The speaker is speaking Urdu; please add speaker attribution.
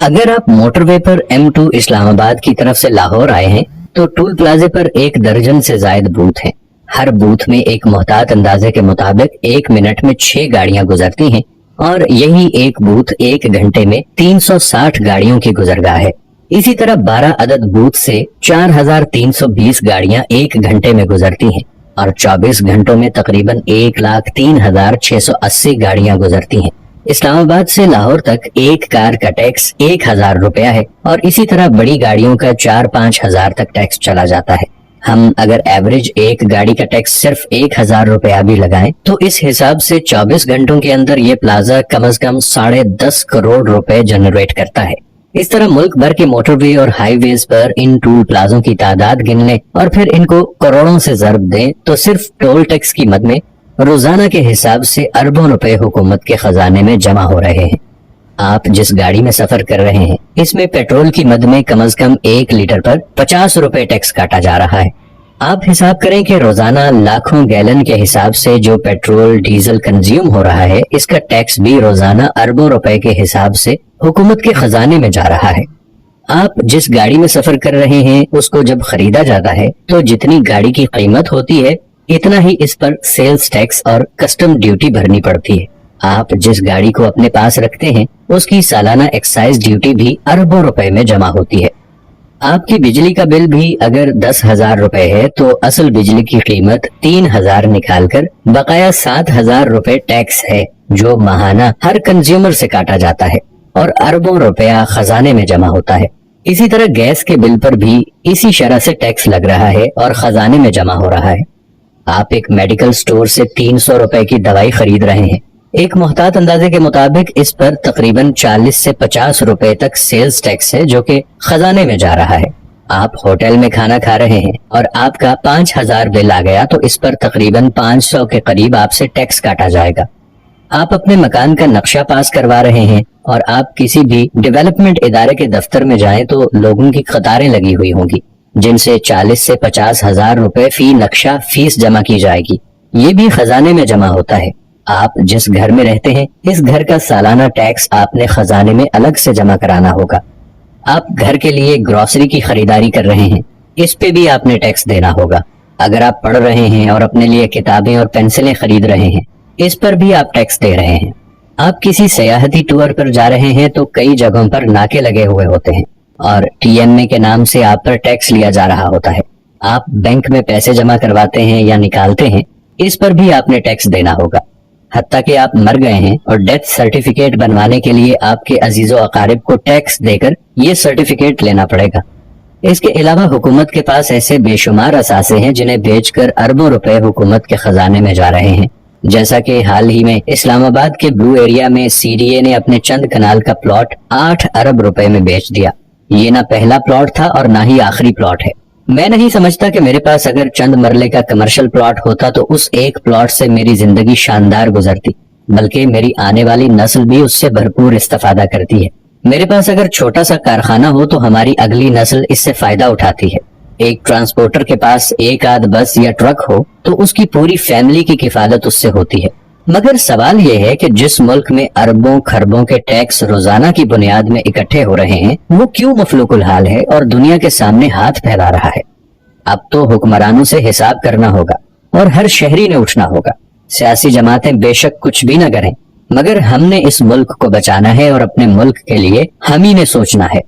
Speaker 1: اگر آپ موٹر وے پر M2 اسلام آباد کی طرف سے لاہور آئے ہیں تو ٹول پلازے پر 1 درجن سے زائد بوتھ ہیں. ہر بوتھ میں ایک محتاط اندازے کے مطابق 1 منٹ میں 6 گاڑیاں گزرتی ہیں اور یہی ایک بوتھ 1 گھنٹے میں 360 گاڑیوں کی گزرگاہ ہے. اسی طرح 12 عدد بوتھ سے 4320 گاڑیاں 1 گھنٹے میں گزرتی ہیں اور 24 گھنٹوں میں تقریباً 1,03,680 گاڑیاں گزرتی ہیں. اسلام آباد سے لاہور تک ایک کار کا ٹیکس 1,000 روپیہ ہے اور اسی طرح بڑی گاڑیوں کا 4-5 ہزار تک ٹیکس چلا جاتا ہے. ہم اگر ایوریج ایک گاڑی کا ٹیکس صرف 1,000 روپیہ بھی لگائیں تو اس حساب سے 24 گھنٹوں کے اندر یہ پلازا کم از کم 10.5 کروڑ روپے جنریٹ کرتا ہے. اس طرح ملک بھر کے موٹر وے اور ہائی ویز پر ان ٹول پلازوں کی تعداد گن لیں اور پھر ان کو کروڑوں سے ضرب دیں تو صرف ٹول ٹیکس کی مد میں روزانہ کے حساب سے اربوں روپے حکومت کے خزانے میں جمع ہو رہے ہیں. آپ جس گاڑی میں سفر کر رہے ہیں اس میں پیٹرول کی مد میں کم از کم 1 لیٹر پر 50 روپے ٹیکس کاٹا جا رہا ہے. آپ حساب کریں کہ روزانہ لاکھوں گیلن کے حساب سے جو پیٹرول ڈیزل کنزیوم ہو رہا ہے اس کا ٹیکس بھی روزانہ اربوں روپے کے حساب سے حکومت کے خزانے میں جا رہا ہے. آپ جس گاڑی میں سفر کر رہے ہیں اس کو جب خریدا جاتا ہے تو جتنی گاڑی کی قیمت ہوتی ہے اتنا ہی اس پر سیلز ٹیکس اور کسٹم ڈیوٹی بھرنی پڑتی ہے. آپ جس گاڑی کو اپنے پاس رکھتے ہیں اس کی سالانہ ایکسائز ڈیوٹی بھی اربوں روپے میں جمع ہوتی ہے. آپ کی بجلی کا بل بھی اگر 10,000 روپے ہے تو اصل بجلی کی قیمت 3,000 نکال کر بقایا 7,000 روپے ٹیکس ہے جو ماہانہ ہر کنزیومر سے کاٹا جاتا ہے اور اربوں روپیہ خزانے میں جمع ہوتا ہے. اسی طرح گیس کے بل پر بھی اسی شرح سے ٹیکس لگ رہا ہے اور خزانے میں جمع ہو رہا ہے. آپ ایک میڈیکل سٹور سے 300 روپے کی دوائی خرید رہے ہیں. ایک محتاط اندازے کے مطابق اس پر تقریباً 40 سے 50 روپے تک سیلز ٹیکس ہے جو کہ خزانے میں جا رہا ہے. آپ ہوٹل میں کھانا کھا رہے ہیں اور آپ کا 5,000 بل آ گیا تو اس پر تقریباً 500 کے قریب آپ سے ٹیکس کاٹا جائے گا. آپ اپنے مکان کا نقشہ پاس کروا رہے ہیں اور آپ کسی بھی ڈیولپمنٹ ادارے کے دفتر میں جائیں تو لوگوں کی قطاریں لگی ہوئی ہوں گی جن سے 40 سے 50 ہزار روپے فی نقشہ فیس جمع کی جائے گی. یہ بھی خزانے میں جمع ہوتا ہے. آپ جس گھر میں رہتے ہیں اس گھر کا سالانہ ٹیکس آپ نے خزانے میں الگ سے جمع کرانا ہوگا. آپ گھر کے لیے گروسری کی خریداری کر رہے ہیں اس پہ بھی آپ نے ٹیکس دینا ہوگا. اگر آپ پڑھ رہے ہیں اور اپنے لیے کتابیں اور پینسلیں خرید رہے ہیں اس پر بھی آپ ٹیکس دے رہے ہیں. آپ کسی سیاحتی ٹور پر جا رہے ہیں تو کئی جگہوں پر ناکے لگے ہوئے ہوتے ہیں اور TMA کے نام سے آپ پر ٹیکس لیا جا رہا ہوتا ہے. آپ بینک میں پیسے جمع کرواتے ہیں یا نکالتے ہیں اس پر بھی آپ نے ٹیکس دینا ہوگا. حتیٰ کہ آپ مر گئے ہیں اور ڈیتھ سرٹیفکیٹ بنوانے کے لیے آپ کے عزیز و اقارب کو ٹیکس دے کر یہ سرٹیفکیٹ لینا پڑے گا. اس کے علاوہ حکومت کے پاس ایسے بے شمار اثاثے ہیں جنہیں بیچ کر اربوں روپے حکومت کے خزانے میں جا رہے ہیں. جیسا کہ حال ہی میں اسلام آباد کے بلو ایریا میں CDA نے اپنے چند کنال کا پلاٹ 8 ارب روپے میں بیچ دیا. یہ نہ پہلا پلاٹ تھا اور نہ ہی آخری پلاٹ ہے. میں نہیں سمجھتا کہ میرے پاس اگر چند مرلے کا کمرشل پلاٹ ہوتا تو اس ایک پلاٹ سے میری زندگی شاندار گزرتی بلکہ میری آنے والی نسل بھی اس سے بھرپور استفادہ کرتی ہے. میرے پاس اگر چھوٹا سا کارخانہ ہو تو ہماری اگلی نسل اس سے فائدہ اٹھاتی ہے. ایک ٹرانسپورٹر کے پاس ایک آدھ بس یا ٹرک ہو تو اس کی پوری فیملی کی کفالت اس سے ہوتی ہے. مگر سوال یہ ہے کہ جس ملک میں اربوں خربوں کے ٹیکس روزانہ کی بنیاد میں اکٹھے ہو رہے ہیں وہ کیوں مفلوق الحال ہے اور دنیا کے سامنے ہاتھ پھیلا رہا ہے؟ اب تو حکمرانوں سے حساب کرنا ہوگا اور ہر شہری نے اٹھنا ہوگا. سیاسی جماعتیں بے شک کچھ بھی نہ کریں مگر ہم نے اس ملک کو بچانا ہے اور اپنے ملک کے لیے ہم ہی نے سوچنا ہے.